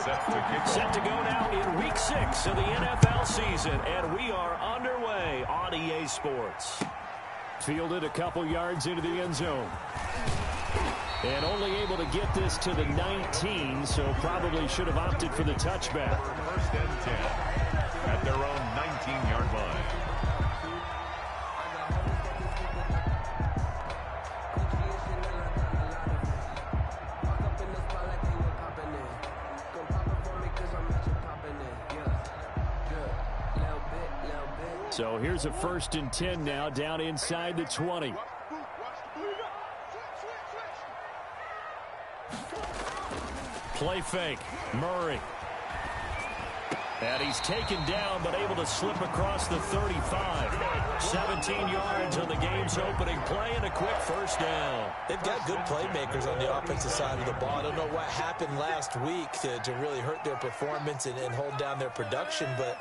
Set to go now in Week 6 of the NFL season, and we are underway on EA Sports. Fielded a couple yards into the end zone. And only able to get this to the 19, so probably should have opted for the touchback. First and 10 at their own 19-yard line. So here's a 1st and 10 now, down inside the 20. Play fake. Murray. And he's taken down, but able to slip across the 35. 17 yards on the game's opening play and a quick first down. They've got good playmakers on the offensive side of the ball. I don't know what happened last week to really hurt their performance and hold down their production, but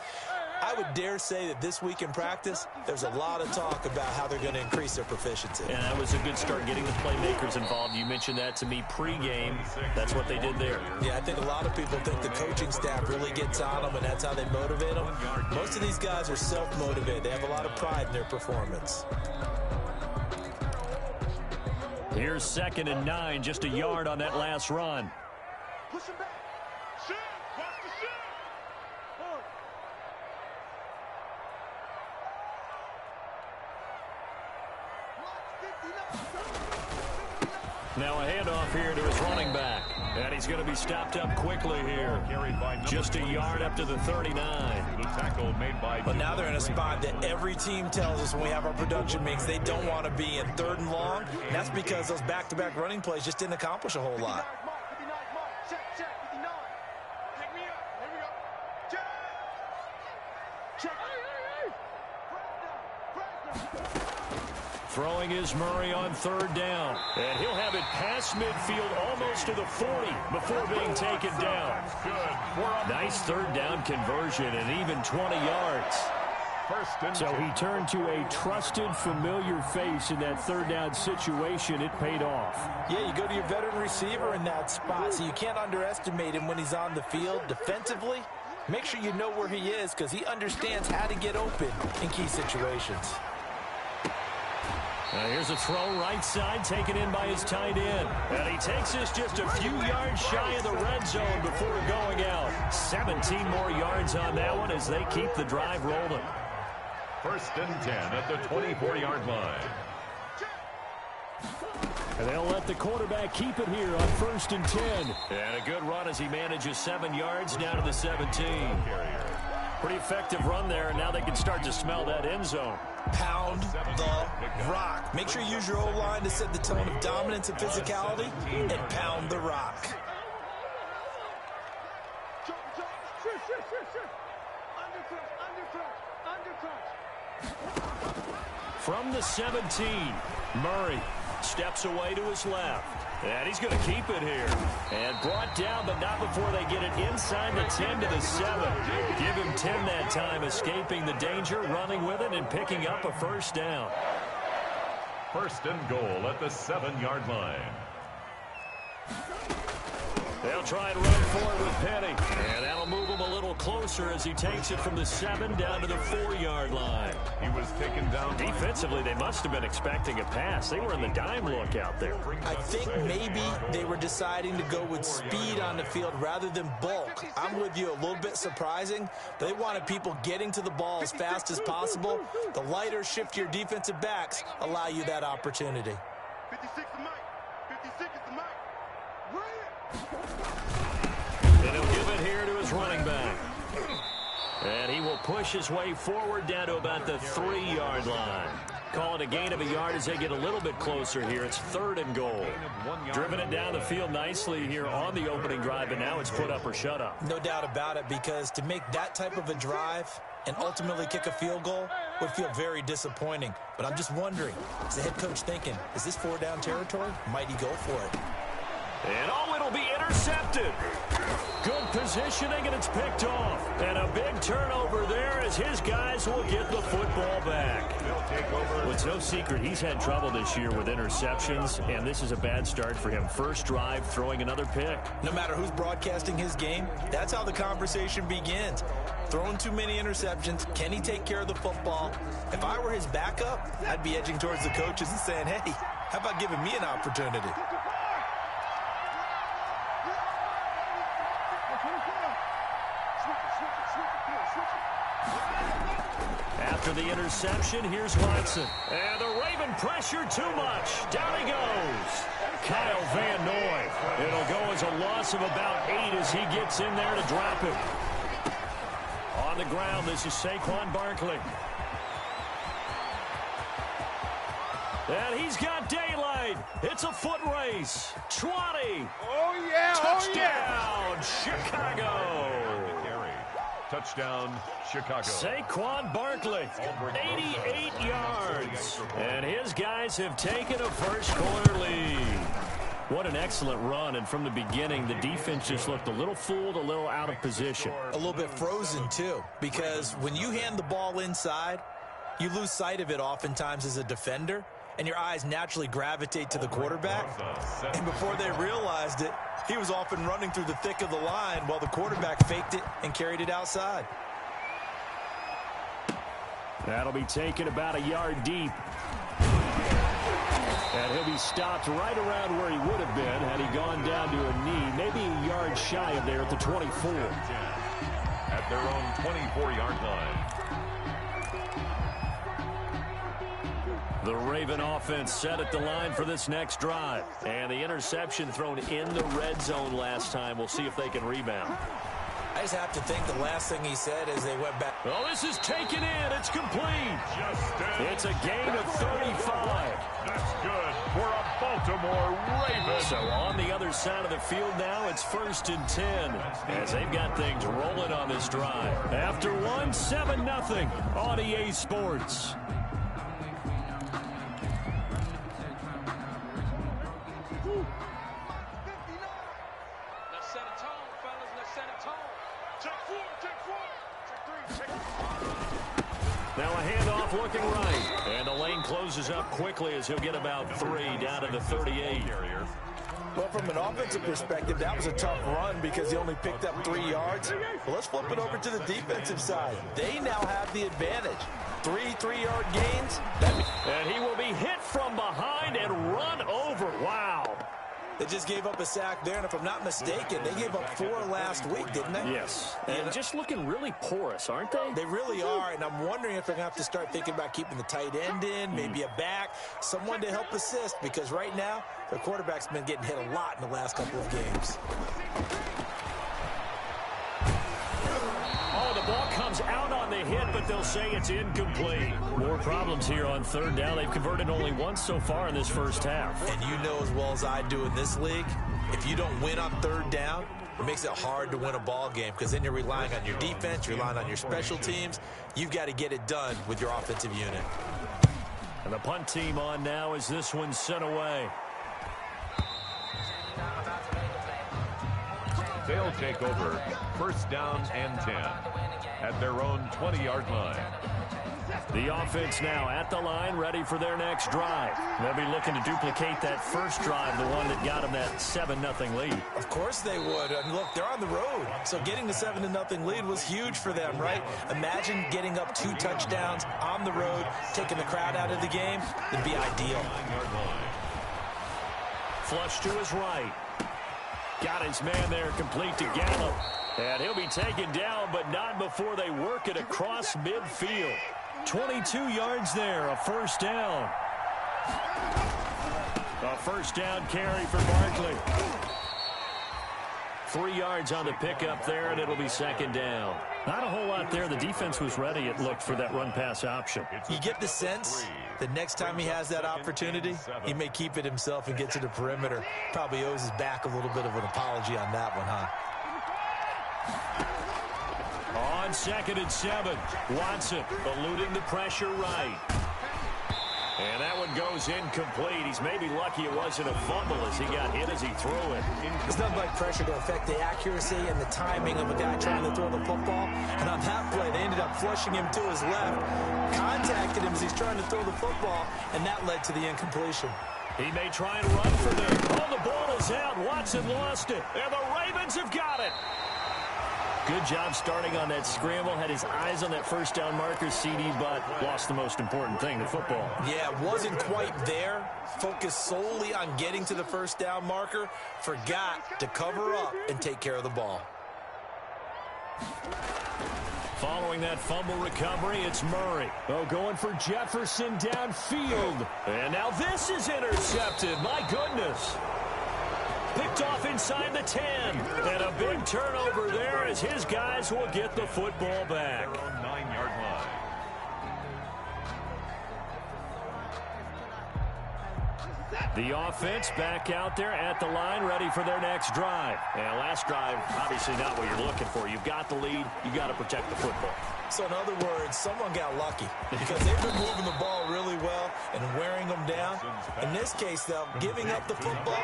I would dare say that this week in practice, there's a lot of talk about how they're going to increase their proficiency. And that was a good start, getting the playmakers involved. You mentioned that to me pregame. That's what they did there. Yeah, I think a lot of people think the coaching staff really gets on them, and that's how they motivate them. Most of these guys are self-motivated. They have a lot of pride in their performance. Here's 2nd and 9, just a yard on that last run. Push him back. Shit. Watch the shit. Now a handoff here to his running back. And he's going to be stopped up quickly here. Just a yard up to the 39. The tackle made by. But now they're in a spot that every team tells us when we have our production meetings they don't want to be in 3rd and long. And that's because those back-to-back running plays just didn't accomplish a whole lot. Throwing is Murray on 3rd down. And he'll have it past midfield almost to the 40 before being taken down. Nice 3rd down conversion and even 20 yards. So he turned to a trusted, familiar face in that 3rd down situation. It paid off. Yeah, you go to your veteran receiver in that spot, so you can't underestimate him when he's on the field. Defensively, make sure you know where he is because he understands how to get open in key situations. Here's a throw right side, taken in by his tight end. And he takes this just a few yards shy of the red zone before going out. 17 more yards on that one as they keep the drive rolling. 1st and 10 at the 24-yard line. And they'll let the quarterback keep it here on 1st and 10. And a good run as he manages 7 yards down to the 17. Pretty effective run there, and now they can start to smell that end zone. Pound the rock. Make sure you use your O-line to set the tone of dominance and physicality, and pound the rock. From the 17, Murray steps away to his left. And he's going to keep it here. And brought down, but not before they get it inside the 10 to the 7. Give him 10 that time, escaping the danger, running with it, and picking up a first down. 1st and goal at the 7-yard line. They'll try and run for it with Penny. And that'll move him a little closer as he takes it from the 7 down to the 4-yard line. He was taken down. Defensively, they must have been expecting a pass. They were in the dime look out there. I think maybe they were deciding to go with speed on the field rather than bulk. I'm with you, a little bit surprising. They wanted people getting to the ball as fast as possible. The lighter, shiftier defensive backs allow you that opportunity. 56 is Mike. 56 is the Mike. And he'll give it here to his running back. And he will push his way forward down to about the 3-yard line. Call it a gain of a yard as they get a little bit closer here. It's 3rd and goal. Driven it down the field nicely here on the opening drive, and now it's put up or shut up. No doubt about it, because to make that type of a drive and ultimately kick a field goal would feel very disappointing. But I'm just wondering, is the head coach thinking, is this 4-down territory? Might he go for it? And it'll be intercepted. Good position. positioning, and it's picked off. And a big turnover there as his guys will get the football back. Well, it's no secret he's had trouble this year with interceptions, and this is a bad start for him. First drive, throwing another pick. No matter who's broadcasting his game, that's how the conversation begins. Throwing too many interceptions. Can he take care of the football? If I were his backup, I'd be edging towards the coaches and saying, hey, how about giving me an opportunity? After the interception, here's Watson. And the Raven pressure too much. Down he goes. Kyle Van Noy. It'll go as a loss of about 8 as he gets in there to drop it. On the ground, this is Saquon Barkley. And he's got daylight. It's a foot race. 20. Oh, yeah. Touchdown, Chicago. Touchdown, Chicago. Saquon Barkley, 88 yards. And his guys have taken a first-quarter lead. What an excellent run. And from the beginning, the defense just looked a little fooled, a little out of position. A little bit frozen, too, because when you hand the ball inside, you lose sight of it oftentimes as a defender, and your eyes naturally gravitate to the quarterback. And before they realized it, he was off and running through the thick of the line while the quarterback faked it and carried it outside. That'll be taken about a yard deep. And he'll be stopped right around where he would have been had he gone down to a knee, maybe a yard shy of there at the 24. At their own 24-yard line. The Raven offense set at the line for this next drive. And the interception thrown in the red zone last time. We'll see if they can rebound. I just have to think the last thing he said as they went back. Well, this is taken in. It's complete. It's a gain of 35. That's good for a Baltimore Raven. So on the other side of the field now, it's 1st and 10 as they've got things rolling on this drive. After one, 7-0 on EA Sports. Now a handoff looking right. And the lane closes up quickly as he'll get about 3 down to the 38. Well, from an offensive perspective, that was a tough run because he only picked up 3 yards. Well, let's flip it over to the defensive side. They now have the advantage. 3 3-yard gains. And he will be hit from behind and run over. Wow. They just gave up a sack there, and if I'm not mistaken, they gave up 4 last week, didn't they? Yes. And just looking really porous, aren't they? They really are, and I'm wondering if they're going to have to start thinking about keeping the tight end in, maybe a back, someone to help assist, because right now, their quarterback's been getting hit a lot in the last couple of games. Oh, the ball comes out on the hit, but they'll say it's incomplete. More problems here on 3rd down. They've converted only once so far in this first half. And you know as well as I do in this league, if you don't win on 3rd down, it makes it hard to win a ball game because then you're relying on your defense, you're relying on your special teams. You've got to get it done with your offensive unit. And the punt team on now as this one's sent away. They'll take over 1st down and 10 at their own 20-yard line. The offense now at the line, ready for their next drive. They'll be looking to duplicate that first drive, the one that got them that 7-0 lead. Of course they would. And look, they're on the road. So getting the 7-0 lead was huge for them, right? Imagine getting up 2 touchdowns on the road, taking the crowd out of the game. It'd be ideal. Flush to his right. Got his man there, complete to Gallup. And he'll be taken down, but not before they work it across midfield. 22 yards there, a 1st down. A 1st down carry for Barkley. 3 yards on the pickup there, and it'll be 2nd down. Not a whole lot there. The defense was ready, it looked, for that run-pass option. You get the sense that next time he has that opportunity, he may keep it himself and get to the perimeter. Probably owes his back a little bit of an apology on that one, huh? On 2nd and 7, Watson eluding the pressure right. And that one goes incomplete. He's maybe lucky it wasn't a fumble as he got hit as he threw it. There's nothing like pressure to affect the accuracy and the timing of a guy trying to throw the football. And on that play, they ended up flushing him to his left, contacted him as he's trying to throw the football, and that led to the incompletion. He may try and run for them. Oh, the ball is out. Watson lost it. And the Ravens have got it. Good job starting on that scramble. Had his eyes on that first down marker, CD, but lost the most important thing, the football. Yeah, wasn't quite there. Focused solely on getting to the first down marker. Forgot to cover up and take care of the ball. Following that fumble recovery, it's Murray. Oh, going for Jefferson downfield. And now this is intercepted. My goodness. Picked off inside the 10. And a big turnover there as his guys will get the football back. 9-yard line. The offense back out there at the line, ready for their next drive. And last drive, obviously not what you're looking for. You've got the lead. You've got to protect the football. So in other words, someone got lucky because they've been moving the ball really well and wearing them down. In this case, though, giving up the football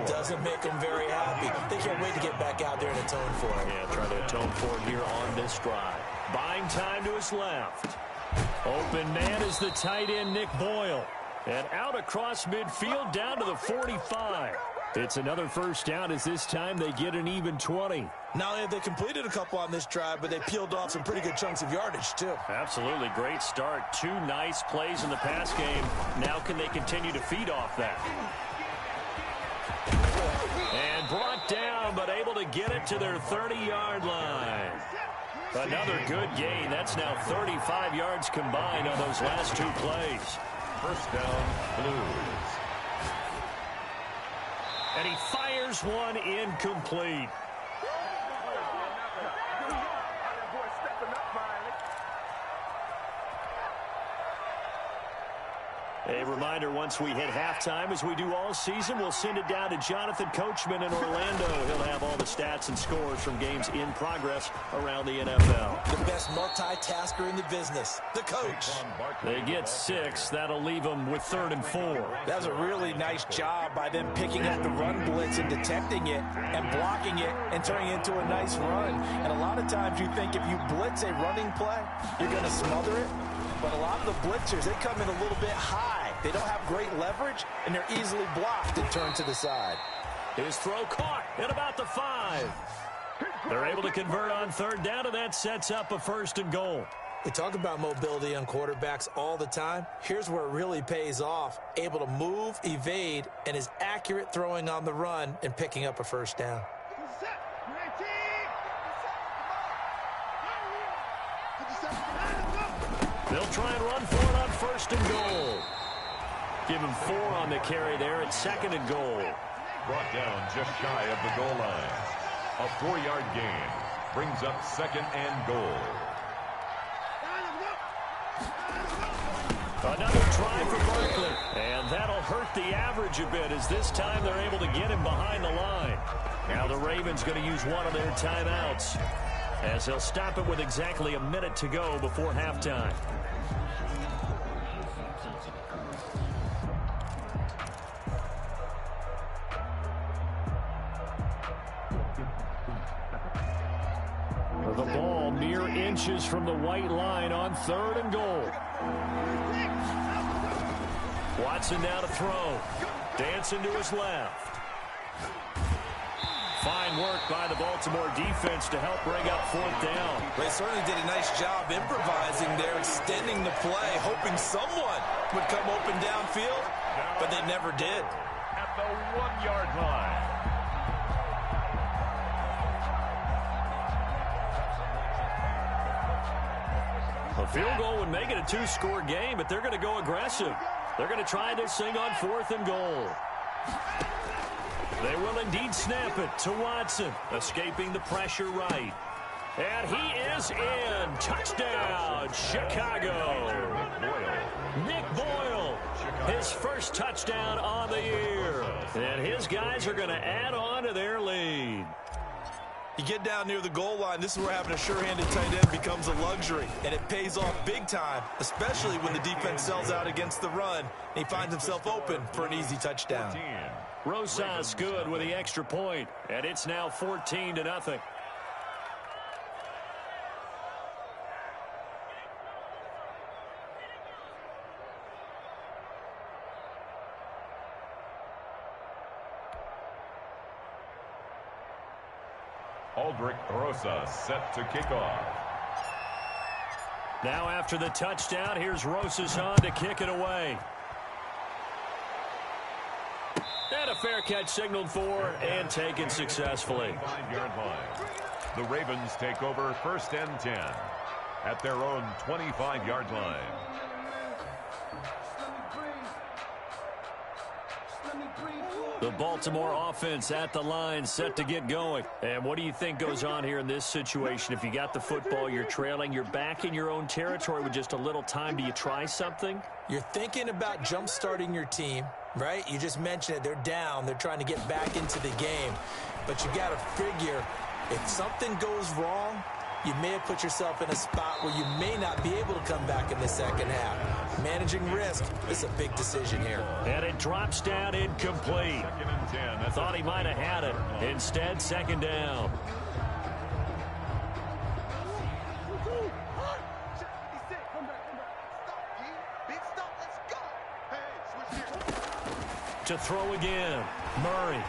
doesn't make them very happy. They can't wait to get back out there and atone for it. Yeah, try to atone for it here on this drive. Buying time to his left. Open man is the tight end, Nick Boyle. And out across midfield down to the 45. It's another first down as this time they get an even 20. Not only have they completed a couple on this drive, but they peeled off some pretty good chunks of yardage, too. Absolutely. Great start. 2 nice plays in the pass game. Now can they continue to feed off that? And brought down, but able to get it to their 30-yard line. Another good gain. That's now 35 yards combined on those last 2 plays. First down, Blues. And he fires one incomplete. A reminder, once we hit halftime, as we do all season, we'll send it down to Jonathan Coachman in Orlando. He'll have all the stats and scores from games in progress around the NFL. The best multitasker in the business, the coach. They get 6. That'll leave them with 3rd and 4. That was a really nice job by them picking up the run blitz and detecting it and blocking it and turning it into a nice run. And a lot of times you think if you blitz a running play, you're going to smother it. But a lot of the blitzers, they come in a little bit high. They don't have great leverage, and they're easily blocked and turned to the side. His throw caught at about the 5. They're able to convert on 3rd down, and that sets up a 1st and goal. We talk about mobility on quarterbacks all the time. Here's where it really pays off. Able to move, evade, and is accurate throwing on the run and picking up a 1st down. They'll try and run for it on 1st and goal. Give him 4 on the carry there at 2nd and goal. Brought down just shy of the goal line. A 4-yard gain brings up 2nd and goal. Another try for Barkley. And that'll hurt the average a bit as this time they're able to get him behind the line. Now the Ravens going to use one of their timeouts as they'll stop it with exactly a minute to go before halftime. The ball mere inches from the white line on 3rd and goal. Watson now to throw. Dancing to his left. Fine work by the Baltimore defense to help bring up 4th down. They certainly did a nice job improvising there, extending the play, hoping someone would come open downfield, but they never did. At the 1-yard line. A field goal would make it a 2-score game, but they're going to go aggressive. They're going to try this thing on 4th and goal. They will indeed snap it to Watson, escaping the pressure right. And he is in. Touchdown, Chicago. Nick Boyle, his first touchdown on the year. And his guys are going to add on to their lead. You get down near the goal line, this is where having a sure-handed tight end becomes a luxury, and it pays off big time, especially when the defense sells out against the run, and he finds himself open for an easy touchdown. Rosas good with the extra point, and it's now 14-0. Aldrick Rosas set to kick off. Now after the touchdown, here's Rosas on to kick it away. And a fair catch signaled for and taken successfully. 5-yard line. The Ravens take over 1st and 10 at their own 25-yard line. The Baltimore offense at the line, set to get going. And what do you think goes on here in this situation? If you got the football, you're trailing, you're back in your own territory with just a little time. Do you try something? You're thinking about jump-starting your team, right? You just mentioned it. They're down. They're trying to get back into the game. But you got to figure, if something goes wrong, you may have put yourself in a spot where you may not be able to come back in the second half. Managing risk is a big decision here. And it drops down incomplete. 2nd and 10. I thought he might have had it. Instead, 2nd down. To throw again. Murray.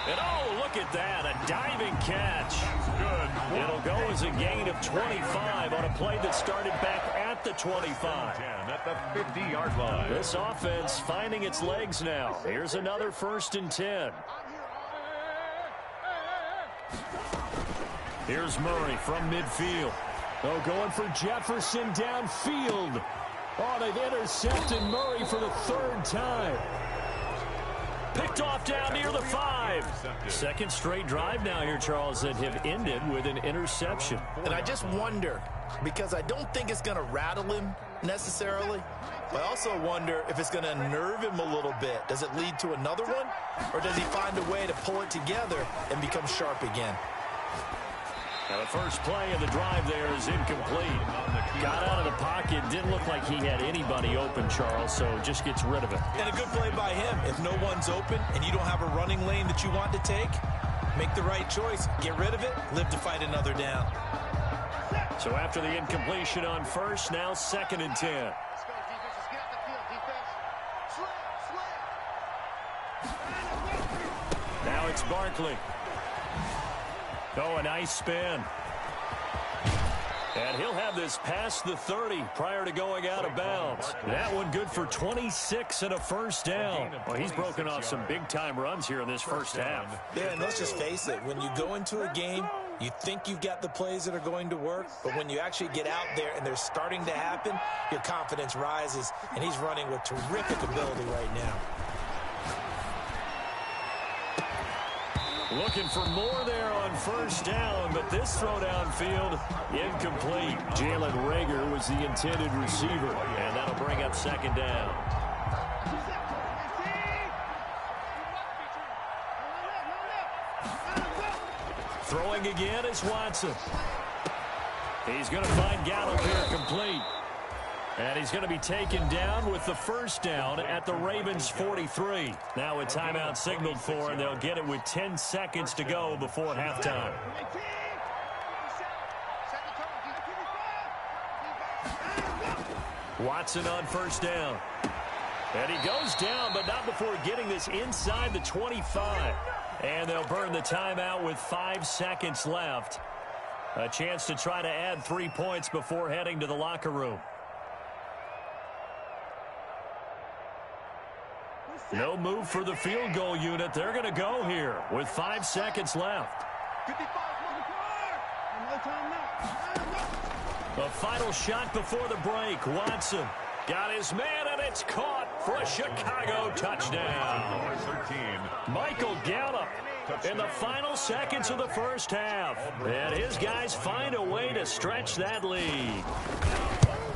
And oh, look at that, a diving catch. Good. It'll go as a gain of 25 on a play that started back at the 25. 10 at the 50-yard line. This offense finding its legs now. Here's another 1st and 10. Here's Murray from midfield. Oh, going for Jefferson downfield. Oh, they've intercepted Murray for the 3rd time. Picked off down near the 5. 2nd straight drive now here, Charles, that have ended with an interception. And I just wonder, because I don't think it's going to rattle him necessarily, but I also wonder if it's going to unnerve him a little bit. Does it lead to another one, or does he find a way to pull it together and become sharp again? Now the first play of the drive there is incomplete. Got out of the pocket. Didn't look like he had anybody open, Charles, so just gets rid of it. And a good play by him. If no one's open and you don't have a running lane that you want to take, make the right choice. Get rid of it. Live to fight another down. So after the incompletion on 1st, now 2nd and 10. Now it's Barkley. Oh, a nice spin. And he'll have this past the 30 prior to going out of bounds. That one good for 26 and a 1st down. Well, he's broken off some big-time runs here in this 1st half. Yeah, and let's just face it. When you go into a game, you think you've got the plays that are going to work, but when you actually get out there and they're starting to happen, your confidence rises, and he's running with terrific ability right now. Looking for more there on 1st down, but this throw downfield, incomplete. Jalen Reagor was the intended receiver, and that'll bring up 2nd down. Throwing again is Watson. He's going to find Gallup here complete. And he's going to be taken down with the 1st down at the Ravens 43. Now a timeout signaled for, and they'll get it with 10 seconds to go before halftime. Watson on 1st down. And he goes down, but not before getting this inside the 25. And they'll burn the timeout with 5 seconds left. A chance to try to add 3 points before heading to the locker room. No move for the field goal unit. They're going to go here with 5 seconds left. A final shot before the break. Watson got his man, and it's caught for a Chicago touchdown. Number 13. Michael Gallup in the final seconds of the 1st half. And his guys find a way to stretch that lead.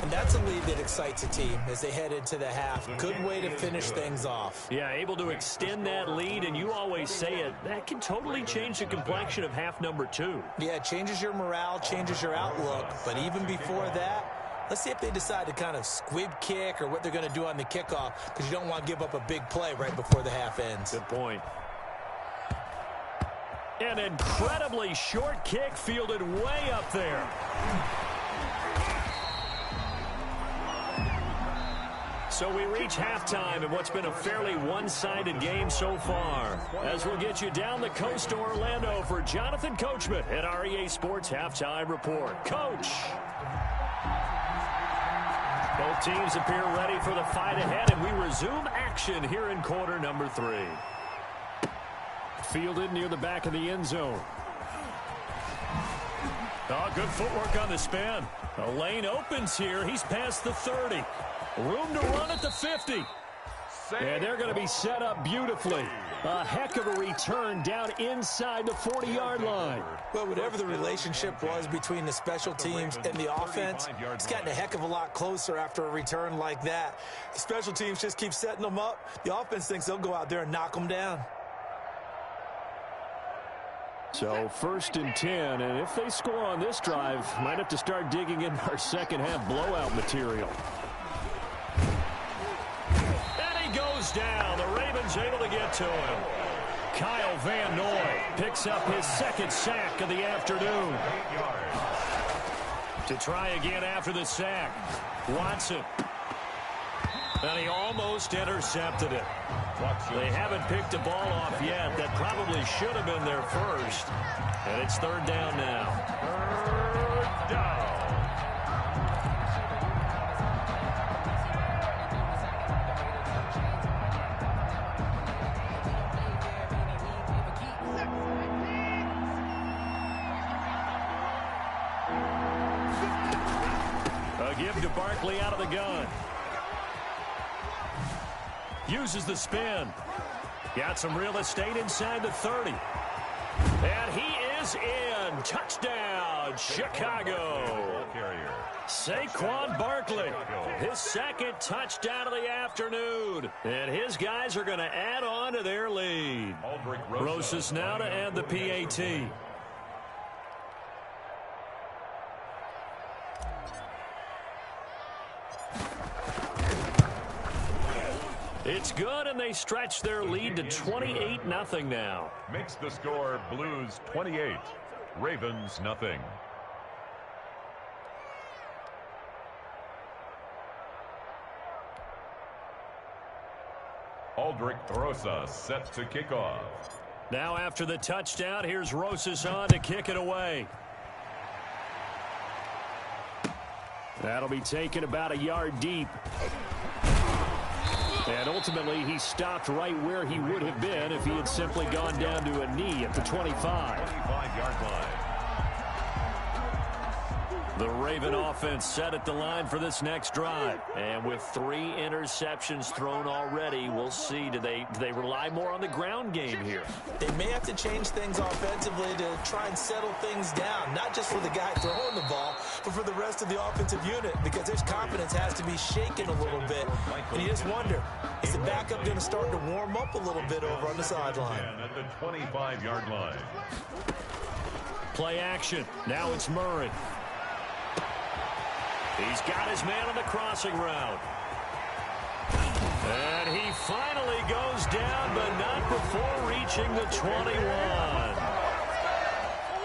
And that's a lead that excites a team as they head into the half. Good way to finish things off. Yeah, able to extend that lead, and you always say it, that can totally change the complexion of half number 2. Yeah, it changes your morale, changes your outlook. But even before that, let's see if they decide to kind of squib kick or what they're going to do on the kickoff, because you don't want to give up a big play right before the half ends. Good point. An incredibly short kick fielded way up there. So we reach halftime in what's been a fairly one-sided game so far. As we'll get you down the coast to Orlando for Jonathan Coachman at our EA Sports Halftime Report. Coach! Both teams appear ready for the fight ahead, and we resume action here in quarter number 3. Fielded near the back of the end zone. Oh, good footwork on the spin. A lane opens here. He's past the 30. Room to run at the 50. And they're going to be set up beautifully. A heck of a return down inside the 40-yard line. Well, whatever the relationship was between the special teams and the offense, it's gotten a heck of a lot closer after a return like that. The special teams just keep setting them up. The offense thinks they'll go out there and knock them down. So 1st and 10, and if they score on this drive, might have to start digging in our second half blowout material. And he goes down. The Ravens able to get to him. Kyle Van Noy picks up his 2nd sack of the afternoon. To try again after the sack, Watson. And he almost intercepted it. They haven't picked a ball off yet. That probably should have been their first. And it's 3rd down now. 3rd down. A give to Barkley out of the gun. Uses the spin. Got some real estate inside the 30. And he is in. Touchdown, Chicago. Saquon Barkley, his 2nd touchdown of the afternoon. And his guys are going to add on to their lead. Rosas now to add the PAT. It's good, and they stretch their lead to 28-0 now. Makes the score Blues 28, Ravens nothing. Aldrick Rosas set to kick off. Now after the touchdown, here's Rosas on to kick it away. That'll be taken about a yard deep. And ultimately, he stopped right where he would have been if he had simply gone down to a knee at the 25. 25-yard line. The Raven offense set at the line for this next drive. And with 3 interceptions thrown already, we'll see. Do they rely more on the ground game here? They may have to change things offensively to try and settle things down, not just for the guy throwing the ball, but for the rest of the offensive unit, because his confidence has to be shaken a little bit. And you just wonder, is the backup going to start to warm up a little bit over on the sideline? At the 25-yard line. Play action. Now it's Murray. He's got his man on the crossing route. And he finally goes down, but not before reaching the 21.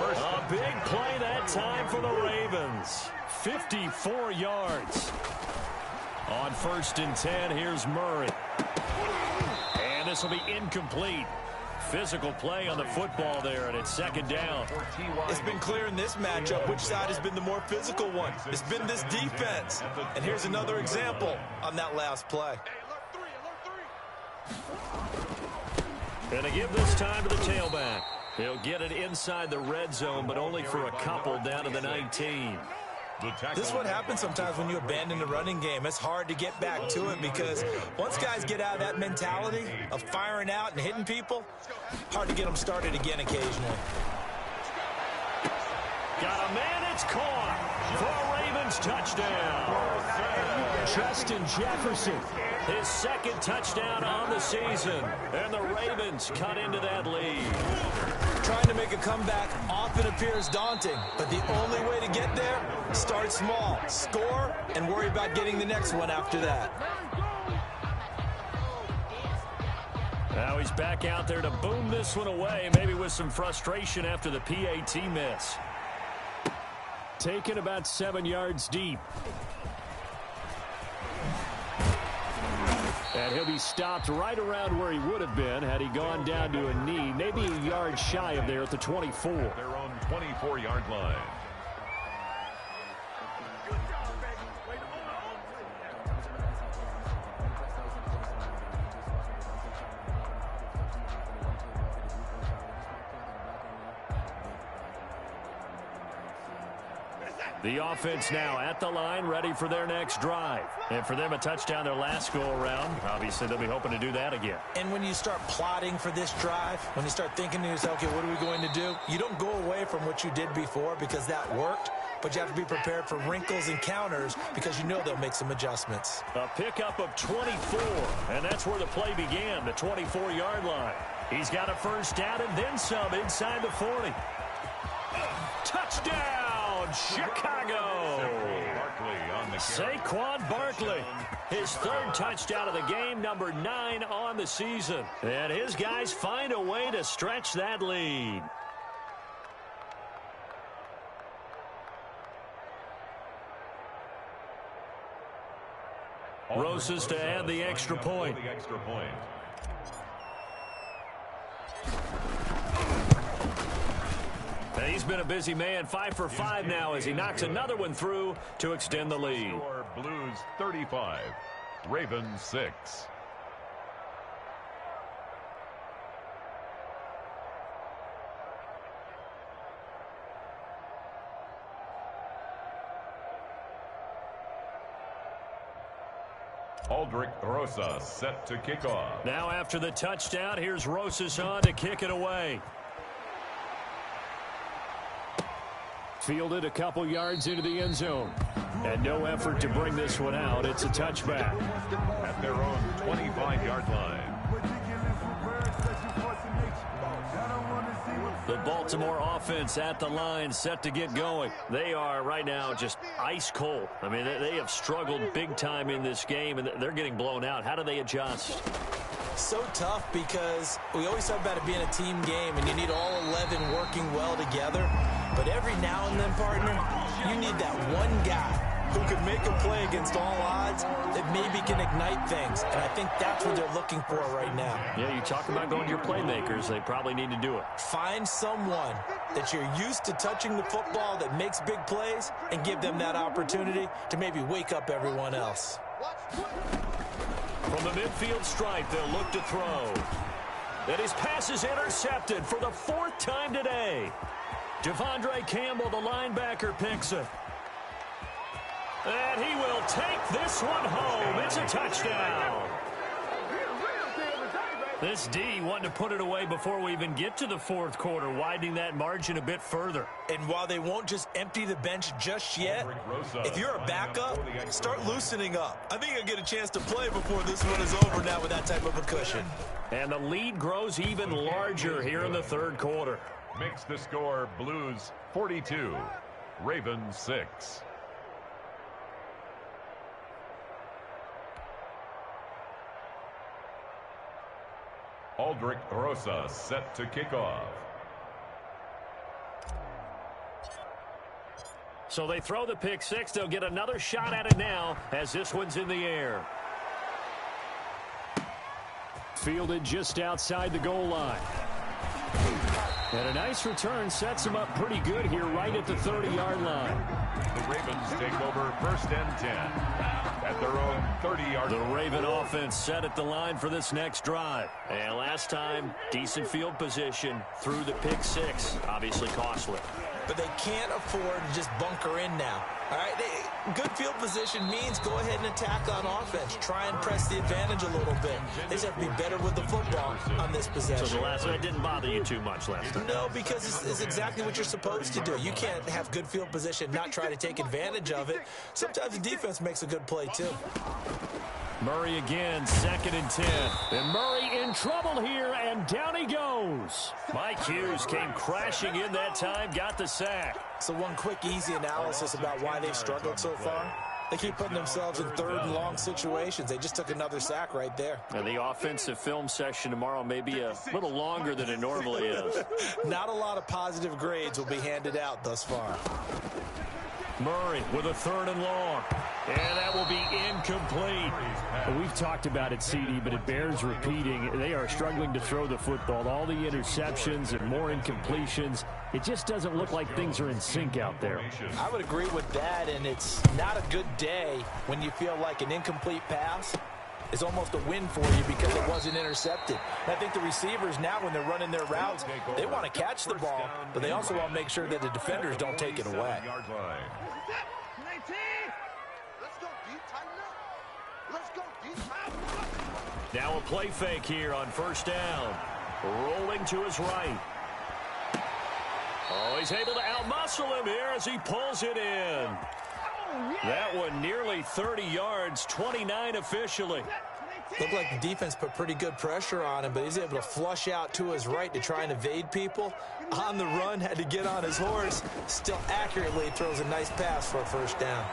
A big play that time for the Ravens. 54 yards. On 1st and 10, here's Murray. And this will be incomplete. Physical play on the football there, and it's 2nd down. It's been clear in this matchup which side has been the more physical one. It's been this defense. And here's another example on that last play. And to give this time to the tailback. He'll get it inside the red zone, but only for a couple down to the 19. This is what happens sometimes when you abandon the running game. It's hard to get back to it because once guys get out of that mentality of firing out and hitting people, hard to get them started again occasionally. Got a man, it's caught for a Ravens touchdown. Justin Jefferson, his second touchdown on the season. And the Ravens cut into that lead. Trying to make a comeback often appears daunting, but the only way to get there, start small, score, and worry about getting the next one after that. Now he's back out there to boom this one away, maybe with some frustration after the PAT miss. Taken about 7 yards deep. And he'll be stopped right around where he would have been had he gone down to a knee, maybe a yard shy of there at the 24. Their own 24-yard line. The offense now at the line, ready for their next drive. And for them, a touchdown their last go-around. Obviously, they'll be hoping to do that again. And when you start plotting for this drive, when you start thinking to yourself, okay, what are we going to do? You don't go away from what you did before because that worked, but you have to be prepared for wrinkles and counters because you know they'll make some adjustments. A pickup of 24, and that's where the play began, the 24-yard line. He's got a first down and then some inside the 40. Touchdown! Chicago. Saquon Barkley, his third touchdown of the game, number 9 on the season. And his guys find a way to stretch that lead. Rosas to add the extra point. He's been a busy man, 5 for 5 now as he knocks another one through to extend the lead. Blues 35, Ravens 6. Aldrick Rosas set to kick off. Now after the touchdown, here's Rosas on to kick it away. Fielded a couple yards into the end zone. And no effort to bring this one out. It's a touchback. At their own 25-yard line. The Baltimore offense at the line set to get going. They are right now just ice cold. I mean, they have struggled big time in this game, and they're getting blown out. How do they adjust? So tough because we always talk about it being a team game, and you need all 11 working well together. But every now and then, partner, you need that one guy who could make a play against all odds that maybe can ignite things. And I think that's what they're looking for right now. Yeah, you talk about going to your playmakers. They probably need to do it. Find someone that you're used to touching the football that makes big plays and give them that opportunity to maybe wake up everyone else. From the midfield stripe, they'll look to throw. And his pass is intercepted for the 4th time today. Devondre Campbell, the linebacker, picks it. And he will take this one home. It's a touchdown. This D wanting to put it away before we even get to the 4th quarter, widening that margin a bit further. And while they won't just empty the bench just yet, if you're a backup, start loosening up. I think you'll get a chance to play before this one is over now with that type of a cushion. And the lead grows even larger here in the 3rd quarter. Makes the score Blues 42, Ravens 6. Aldrick Rosas set to kick off. So they throw the pick 6. They'll get another shot at it now as this one's in the air. Fielded just outside the goal line. And a nice return sets him up pretty good here right at the 30-yard line. The Ravens take over 1st and 10 at their own 30-yard line. The Raven offense set at the line for this next drive. And last time, decent field position through the pick 6. Obviously costly. But they can't afford to just bunker in now. All right, good field position means go ahead and attack on offense. Try and press the advantage a little bit. They just have to be better with the football on this possession. So the last one didn't bother you too much last time? No, because it's exactly what you're supposed to do. You can't have good field position, not try to take advantage of it. Sometimes the defense makes a good play, too. Murray again, 2nd and 10. And Murray in trouble here, and down he goes. Mike Hughes came crashing in that time, got the sack. So one quick, easy analysis about why they've struggled so far. They keep putting themselves in 3rd and long situations. They just took another sack right there. And the offensive film session tomorrow may be a little longer than it normally is. Not a lot of positive grades will be handed out thus far. Murray with a 3rd and long. And that will be incomplete. We've talked about it, CD, but it bears repeating. They are struggling to throw the football. All the interceptions and more incompletions. It just doesn't look like things are in sync out there. I would agree with that, and it's not a good day when you feel like an incomplete pass is almost a win for you because it wasn't intercepted. And I think the receivers now, when they're running their routes, they want to catch the ball, but they also want to make sure that the defenders don't take it away. Now a play fake here on 1st down. Rolling to his right. Oh, he's able to outmuscle him here as he pulls it in. That one nearly 30 yards, 29 officially. Looked like the defense put pretty good pressure on him, but he's able to flush out to his right to try and evade people. On the run, had to get on his horse. Still accurately throws a nice pass for a 1st down.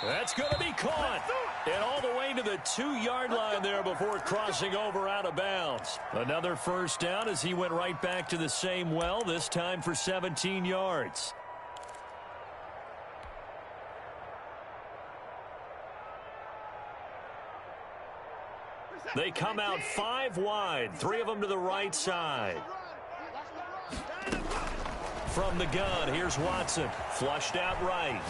That's going to be caught. And all the way to the 2-yard line there before crossing over out of bounds. Another 1st down as he went right back to the same well, this time for 17 yards. They come out 5 wide, 3 of them to the right side. From the gun, here's Watson. Flushed out right.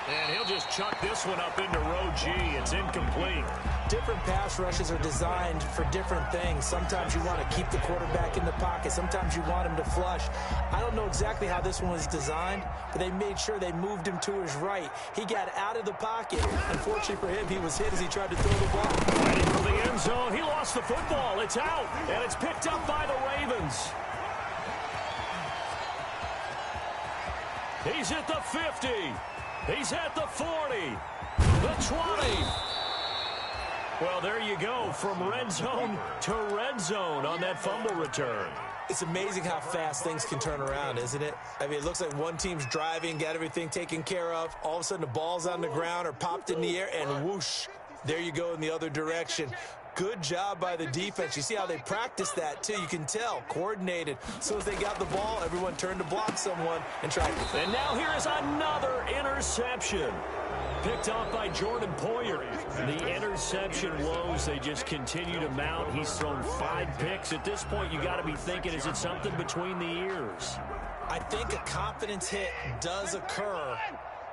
And he'll just chuck this one up into row G. It's incomplete. Different pass rushes are designed for different things. Sometimes you want to keep the quarterback in the pocket. Sometimes you want him to flush. I don't know exactly how this one was designed, but they made sure they moved him to his right. He got out of the pocket. Unfortunately for him, he was hit as he tried to throw the ball. Fighting for the end zone. He lost the football. It's out, and it's picked up by the Ravens. He's at the 50. He's at the 40, the 20. Well, there you go, from red zone to red zone on that fumble return. It's amazing how fast things can turn around, isn't it? I mean, it looks like one team's driving, got everything taken care of. All of a sudden, the ball's on the ground or popped in the air, and whoosh, there you go in the other direction. Good job by the defense. You see how they practice that, too. You can tell, coordinated. As soon as they got the ball, everyone turned to block someone and tried. And now here is another interception. Picked off by Jordan Poyer. The interception woes, they just continue to mount. He's thrown 5 picks. At this point, you got to be thinking, is it something between the ears? I think a confidence hit does occur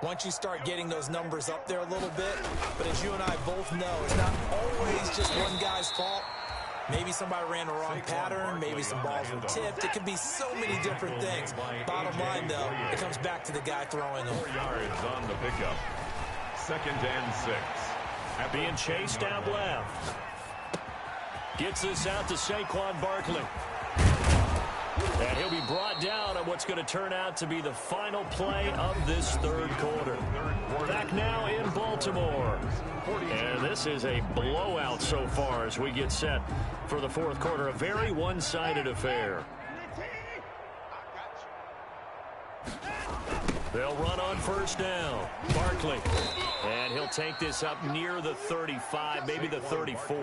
once you start getting those numbers up there a little bit. But as you and I both know, it's not always just one guy's fault. Maybe somebody ran the wrong pattern. Maybe some balls were tipped. It could be so many different things. Bottom line, though, it comes back to the guy throwing them. 4 yards on the pickup. 2nd and 6. Being chased out left. Gets this out to Saquon Barkley. And he'll be brought down on what's going to turn out to be the final play of this 3rd quarter. Back now in Baltimore. And this is a blowout so far as we get set for the 4th quarter. A very one-sided affair. They'll run on 1st down. Barkley. And he'll take this up near the 35, maybe the 34.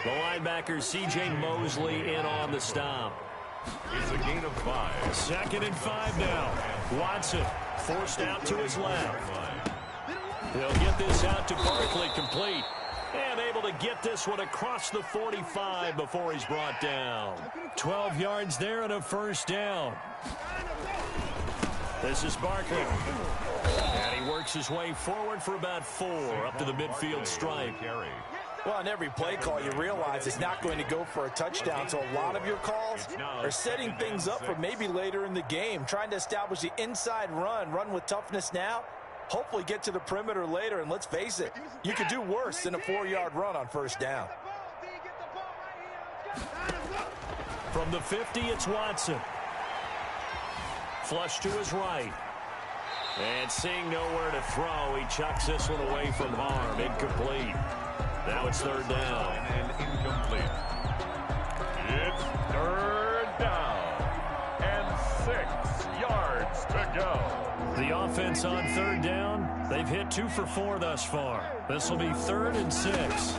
The linebacker, C.J. Mosley, in on the stop. It's a gain of 5. 2nd and 5 now. Watson forced out to his left. They'll get this out to Barkley, complete. And able to get this one across the 45 before he's brought down. 12 yards there and a 1st down. This is Barkley. And he works his way forward for about 4 up to the midfield stripe. Well, on every play call, you realize it's not going to go for a touchdown, so a lot of your calls are setting things up for maybe later in the game, trying to establish the inside run with toughness now, hopefully get to the perimeter later, and let's face it, you could do worse than a 4-yard run on first down. From the 50, it's Watson. Flush to his right. And seeing nowhere to throw, he chucks this one away from harm. Incomplete. Now it's third down. And incomplete. It's third down. And 6 yards to go. The offense on third down, they've hit 2 for 4 thus far. This will be 3rd and 6.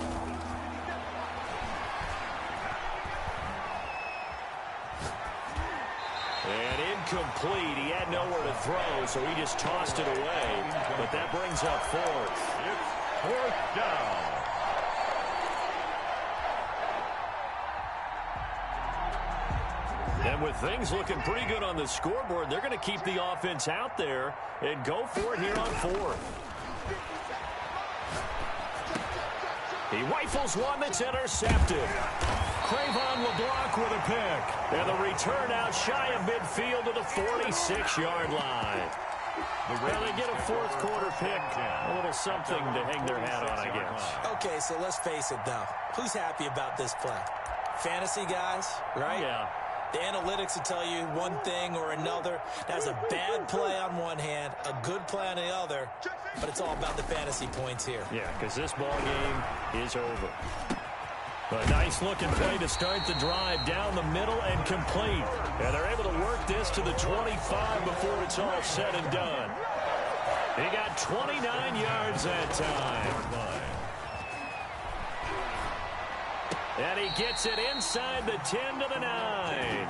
And incomplete. He had nowhere to throw, so he just tossed it away. But that brings up 4th. It's 4th down. And with things looking pretty good on the scoreboard, they're going to keep the offense out there and go for it here on 4th. He rifles one that's intercepted. Cravon will block with a pick. And the return out shy of midfield to the 46-yard line. Well, they get a 4th quarter pick. A little something to hang their hat on, I guess. Okay, so let's face it, though. Who's happy about this play? Fantasy guys, right? Yeah. The analytics will tell you one thing or another. That's a bad play on one hand, a good play on the other, but it's all about the fantasy points here. Yeah, because this ball game is over. A nice-looking play to start the drive down the middle and complete. And they're able to work this to the 25 before it's all said and done. He got 29 yards that time. And he gets it inside the 10 to the 9.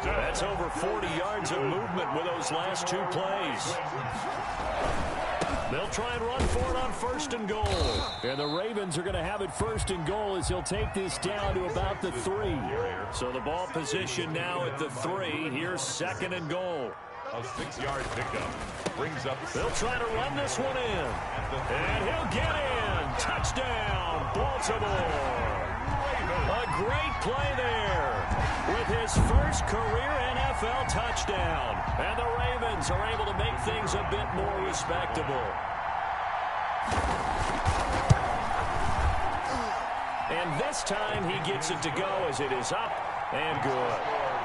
That's over 40 yards of movement with those last 2 plays. They'll try and run for it on 1st and goal. And the Ravens are going to have it 1st and goal as he'll take this down to about the 3. So the ball position now at the 3. Here's 2nd and goal. A 6-yard pickup brings up. They'll try to run this one in. And he'll get in. Touchdown, Baltimore. A great play there with his first career NFL touchdown. And the Ravens are able to make things a bit more respectable. And this time he gets it to go as it is up and good.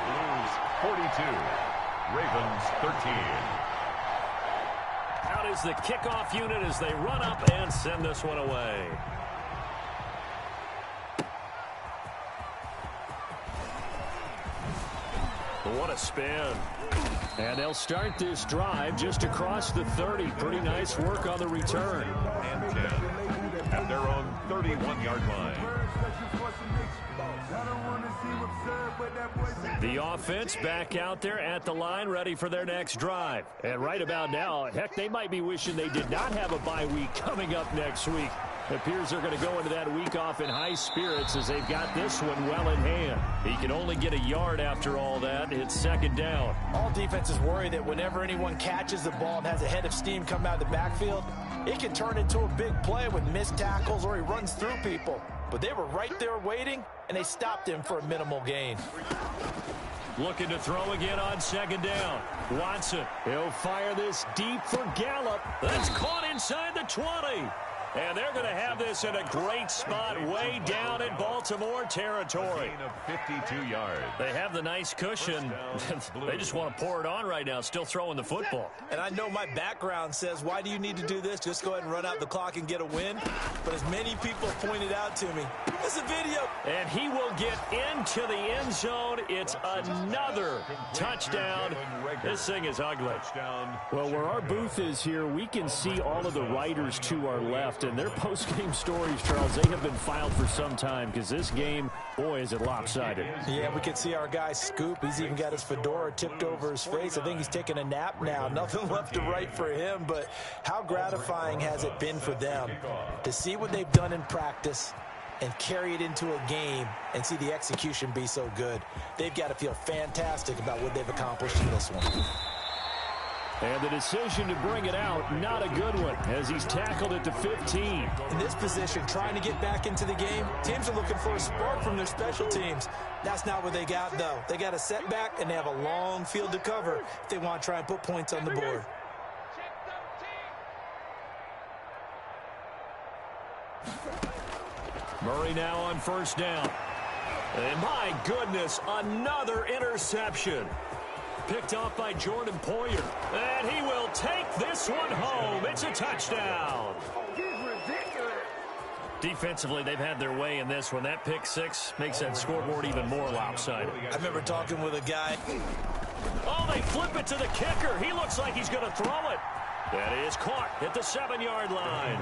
Blues 42, Ravens 13. Out is the kickoff unit as they run up and send this one away. What a spin. And they'll start this drive just across the 30. Pretty nice work on the return. And 10 at their own 31-yard line. The offense back out there at the line, ready for their next drive. And right about now, heck, they might be wishing they did not have a bye week coming up next week. It appears they're going to go into that week off in high spirits as they've got this one well in hand. He can only get a yard after all that. It's 2nd down. All defenses worry that whenever anyone catches the ball and has a head of steam come out of the backfield, it can turn into a big play with missed tackles or he runs through people. But they were right there waiting, and they stopped him for a minimal gain. Looking to throw again on 2nd down. Watson, he'll fire this deep for Gallup. That's caught inside the 20. And they're going to have this in a great spot way down in Baltimore territory. Gain of 52 yards. They have the nice cushion. They just want to pour it on right now, still throwing the football. And I know my background says, why do you need to do this? Just go ahead and run out the clock and get a win. But as many people pointed out to me, it's a video. And he will get into the end zone. It's another touchdown. This thing is ugly. Well, where our booth is here, we can see all of the writers to our left. And their post-game stories, Charles, they have been filed for some time because this game, boy, is it lopsided. Yeah, we can see our guy Scoop. He's even got his fedora tipped over his face. I think he's taking a nap now. Nothing left to write for him, but how gratifying has it been for them to see what they've done in practice and carry it into a game and see the execution be so good. They've got to feel fantastic about what they've accomplished in this one. And the decision to bring it out, not a good one, as he's tackled at the 15. In this position, trying to get back into the game, teams are looking for a spark from their special teams. That's not what they got, though. They got a setback, and they have a long field to cover if they want to try and put points on the board. Murray now on first down. And my goodness, another interception. Picked off by Jordan Poyer. And he will take this one home. It's a touchdown. Defensively, they've had their way in this one. That pick six makes that scoreboard even more lopsided. I remember talking with a guy. Oh, they flip it to the kicker. He looks like he's going to throw it. That is caught at the 7-yard line.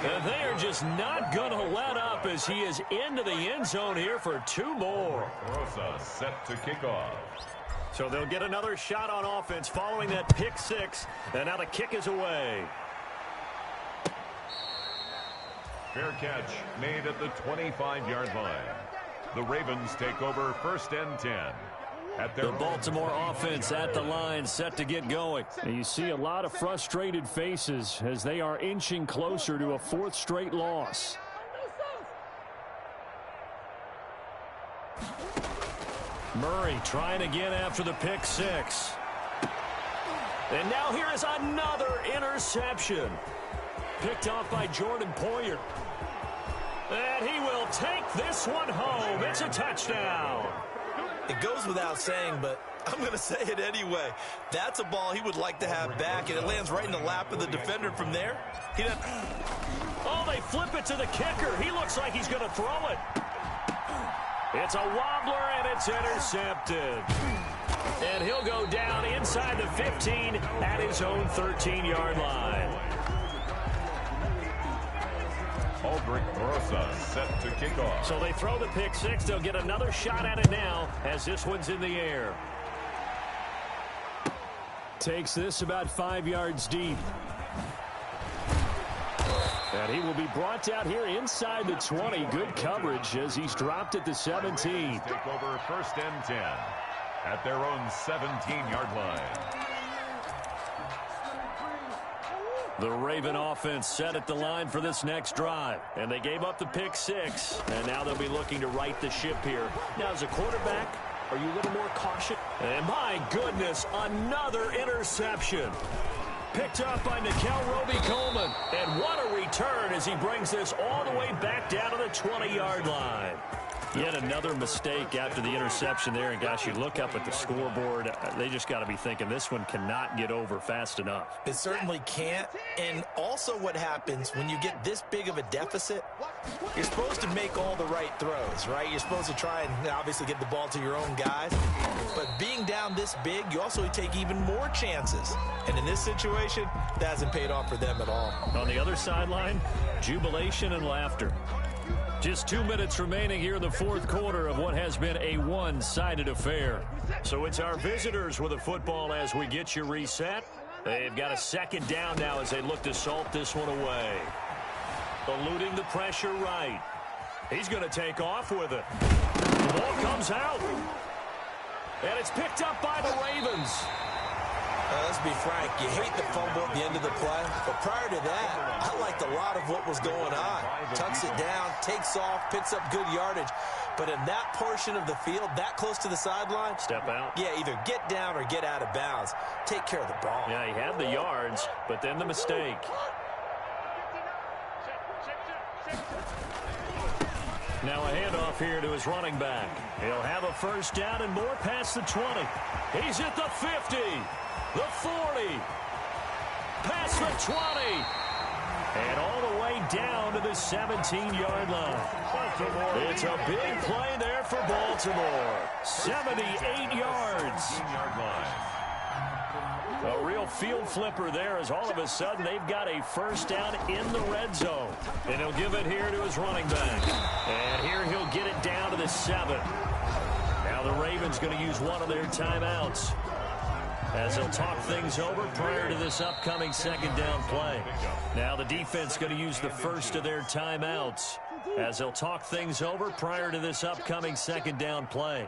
And they are just not going to let up as he is into the end zone here for two more. Rosa set to kick off. So they'll get another shot on offense following that pick six. And now the kick is away. Fair catch made at the 25-yard line. The Ravens take over 1st and 10. The Baltimore offense at the line, set to get going. And you see a lot of frustrated faces as they are inching closer to a 4th straight loss. Murray trying again after the pick six. And now here is another interception. Picked off by Jordan Poyer. And he will take this one home. It's a touchdown. It goes without saying, but I'm going to say it anyway. That's a ball he would like to have back, and it lands right in the lap of the defender from there. He doesn't... Oh, they flip it to the kicker. He looks like he's going to throw it. It's a wobbler, and it's intercepted. And he'll go down inside the 15 at his own 13-yard line. Aldrich Rosa set to kick off. So they throw the pick six. They'll get another shot at it now as this one's in the air. Takes this about 5 yards deep. And he will be brought down here inside the 20. Good coverage as he's dropped at the 17. Take over 1st and 10 at their own 17-yard line. The Raven offense set at the line for this next drive. And they gave up the pick six. And now they'll be looking to right the ship here. Now, as a quarterback, are you a little more cautious? And my goodness, another interception. Picked up by Nikel Roby-Coleman. And what a return as he brings this all the way back down to the 20-yard line. Yet another mistake after the interception there. And, gosh, you look up at the scoreboard. They just got to be thinking this one cannot get over fast enough. It certainly can't. And also what happens when you get this big of a deficit, you're supposed to make all the right throws, right? You're supposed to try and obviously get the ball to your own guys. But being down this big, you also take even more chances. And in this situation, that hasn't paid off for them at all. On the other sideline, jubilation and laughter. Just 2 minutes remaining here in the 4th quarter of what has been a one-sided affair. So it's our visitors with the football as we get you reset. They've got a 2nd down now as they look to salt this one away. Eluding the pressure right. He's going to take off with it. The ball comes out. And it's picked up by the Ravens. Let's be frank, you hate the fumble at the end of the play, but prior to that, I liked a lot of what was going on. Tucks it down, takes off, picks up good yardage, but in that portion of the field, that close to the sideline, step out. Yeah, either get down or get out of bounds. Take care of the ball. Yeah, he had the yards, but then the mistake. Now a handoff here to his running back. He'll have a 1st down and more past the 20. He's at the 50. The 40, past the 20, and all the way down to the 17-yard line. It's a big play there for Baltimore. 78 yards. A real field flipper there as all of a sudden they've got a 1st down in the red zone. And he'll give it here to his running back. And here he'll get it down to the 7. Now the Ravens going to use one of their timeouts as they'll talk things over prior to this upcoming 2nd down play. Now the defense going to use the first of their timeouts as they'll talk things over prior to this upcoming 2nd down play.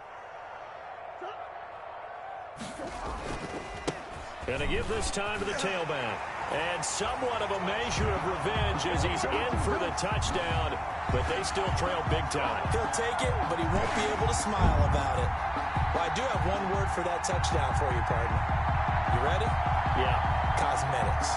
Going to give this time to the tailback. And somewhat of a measure of revenge as he's in for the touchdown, but they still trail big time. He'll take it, but he won't be able to smile about it. Well, I do have one word for that touchdown for you, partner. You ready? Yeah. Cosmetics.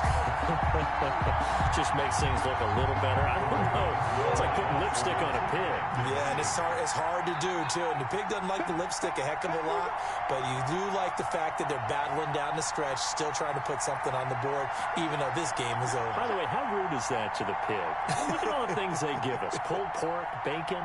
Just makes things look a little better. I don't know. It's like putting lipstick on a pig. Yeah, and it's hard to do, too. And the pig doesn't like the lipstick a heck of a lot, but you do like the fact that they're battling down the stretch, still trying to put something on the board, even though this game is over. By the way, how rude is that to the pig? Look at all the things they give us. Pulled pork, bacon.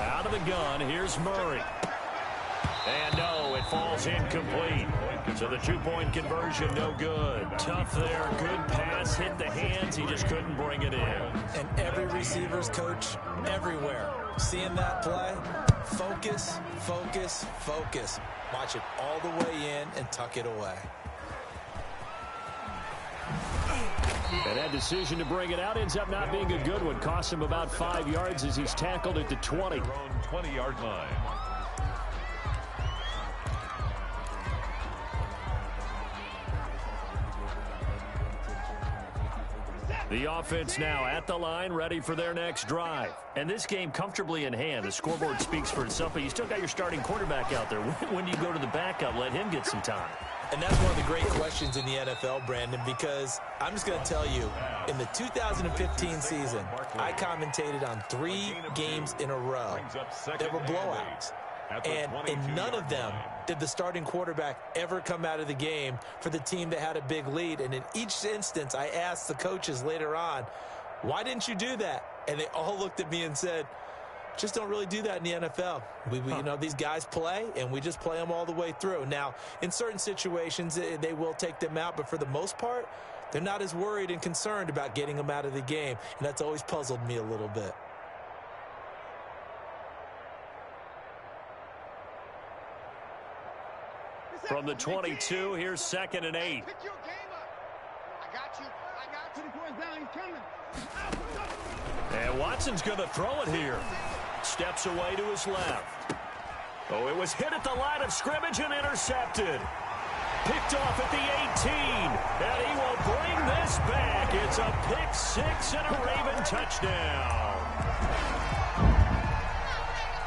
Out of the gun, here's Murray. And no, it falls incomplete. So the two-point conversion, no good. Tough there, good pass, hit the hands, he just couldn't bring it in. And every receiver's coach everywhere. Seeing that play, focus, focus, focus. Watch it all the way in and tuck it away. And that decision to bring it out ends up not being a good one. Costs him about 5 yards as he's tackled at the 20. Their own 20-yard line. The offense now at the line, ready for their next drive. And this game comfortably in hand. The scoreboard speaks for itself, but you still got your starting quarterback out there. When do you go to the backup? Let him get some time. And that's one of the great questions in the NFL, Brandon, because I'm just going to tell you, in the 2015 season, I commentated on 3 games in a row. There were blowouts. And in none of them did the starting quarterback ever come out of the game for the team that had a big lead. And in each instance, I asked the coaches later on, why didn't you do that? And they all looked at me and said, just don't really do that in the NFL. You know, these guys play, and we just play them all the way through. Now, in certain situations, they will take them out, but for the most part, they're not as worried and concerned about getting them out of the game, and that's always puzzled me a little bit. From the 22, here's 2nd and 8. Pick your game up. I got you. I got you. The boy's down. He's coming. And Watson's going to throw it here. Steps away to his left. Oh, it was hit at the line of scrimmage and intercepted. Picked off at the 18. And he will bring this back. It's a pick 6 and a Raven touchdown.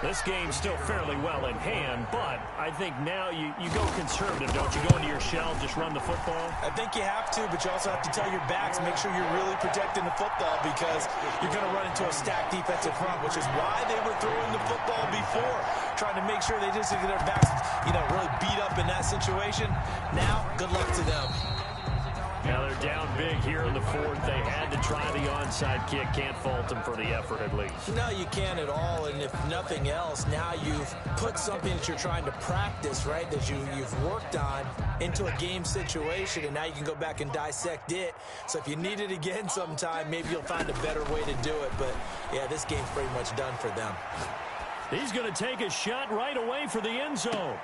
This game's still fairly well in hand, but I think now you go conservative, don't you? Go into your shell, just run the football? I think you have to, but you also have to tell your backs, make sure you're really protecting the football because you're going to run into a stacked defensive front, which is why they were throwing the football before, trying to make sure they just get their backs, really beat up in that situation. Now, good luck to them. Now they're down big here in the 4th. They had to try the onside kick. Can't fault them for the effort at least. No, you can't at all. And if nothing else, now you've put something that you're trying to practice, right, that you've worked on into a game situation, and now you can go back and dissect it. So if you need it again sometime, maybe you'll find a better way to do it. But, yeah, this game's pretty much done for them. He's going to take a shot right away for the end zone.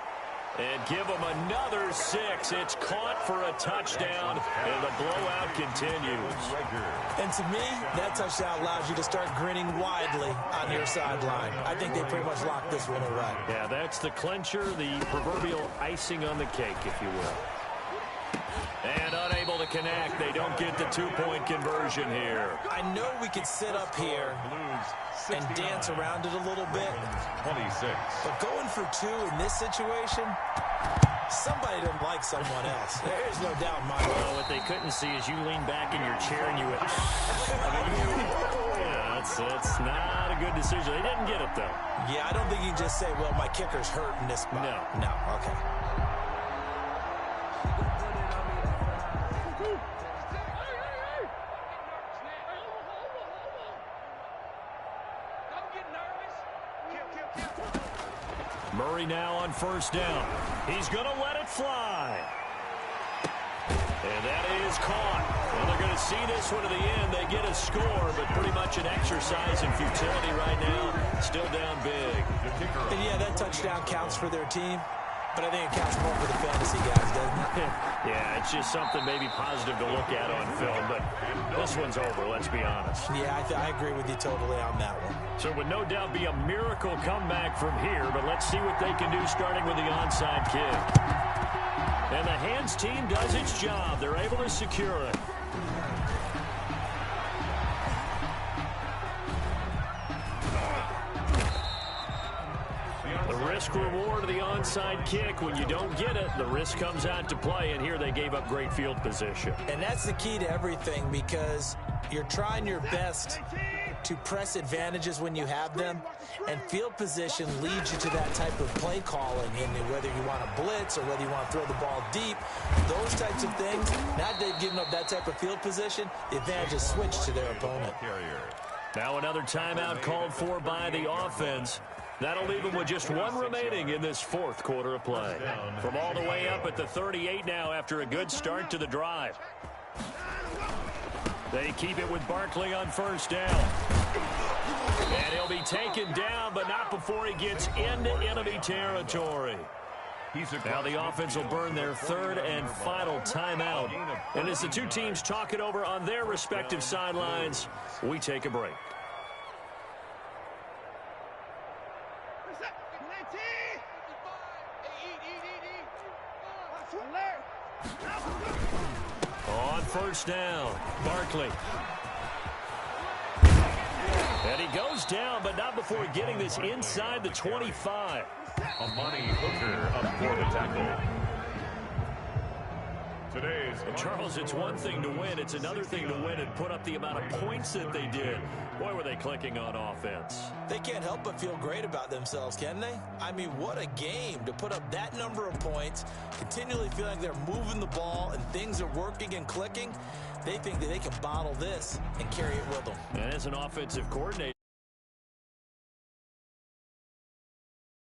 And give him another 6. It's caught for a touchdown, and the blowout continues. And to me, that touchdown allows you to start grinning widely on your sideline. I think they pretty much locked this one away. Yeah, that's the clincher, the proverbial icing on the cake, if you will. And unable to connect. They don't get the 2-point conversion here. I know we could sit up here and dance around it a little bit. 26. But going for 2 in this situation, somebody doesn't like someone else. There's no doubt in my mind. Well, what they couldn't see is you lean back in your chair and you went, yeah, it's not a good decision. They didn't get it, though. Yeah, I don't think you can just say, well, my kicker's hurt in this spot. No, okay. Murray now on 1st down. He's going to let it fly. And that is caught. Well, they're going to see this one to the end. They get a score, but pretty much an exercise in futility right now. Still down big. And yeah, that touchdown counts for their team. But I think it counts more for the fantasy guys, doesn't it? Yeah, it's just something maybe positive to look at on film, but this one's over, let's be honest. Yeah, I agree with you totally on that one. So it would no doubt be a miracle comeback from here, but let's see what they can do starting with the onside kick. And the hands team does its job. They're able to secure it. The risk reward of the onside kick. When you don't get it, the risk comes out to play, and here they gave up great field position. And that's the key to everything, because you're trying your best to press advantages when you have them, and field position leads you to that type of play calling, and whether you want to blitz or whether you want to throw the ball deep, those types of things. Now they've given up that type of field position, the advantage is switched to their opponent. Now another timeout called for by the offense. That'll leave them with just one remaining in this fourth quarter of play. From all the way up at the 38 now after a good start to the drive. They keep it with Barkley on first down. And he'll be taken down, but not before he gets into enemy territory. Now the offense will burn their third and final timeout. And as the two teams talk it over on their respective sidelines, we take a break. On first down, Barkley. And he goes down, but not before getting this inside the 25. Amani Hooker up for the tackle. And Charles, it's one thing to win. It's another thing to win and put up the amount of points that they did. Boy, were they clicking on offense. They can't help but feel great about themselves, can they? I mean, what a game to put up that number of points, continually feeling like they're moving the ball and things are working and clicking. They think that they can bottle this and carry it with them. And as an offensive coordinator,